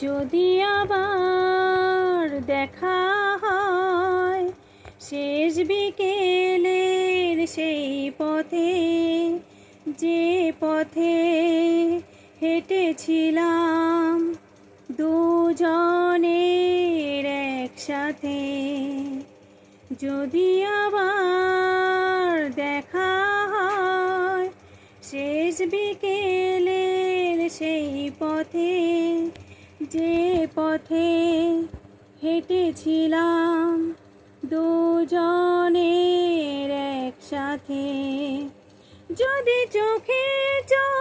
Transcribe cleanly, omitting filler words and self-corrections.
যদি আবার দেখা হয় শেষ বিকেলের সেই পথে, যে পথে হেঁটেছিলাম দুজনের একসাথে, যদি আবার দেখা হয় শেষ বিকেলের সেই পথে, যে পথে হেঁটেছিলাম দুজনের একসাথে, যদি চোখে চোখ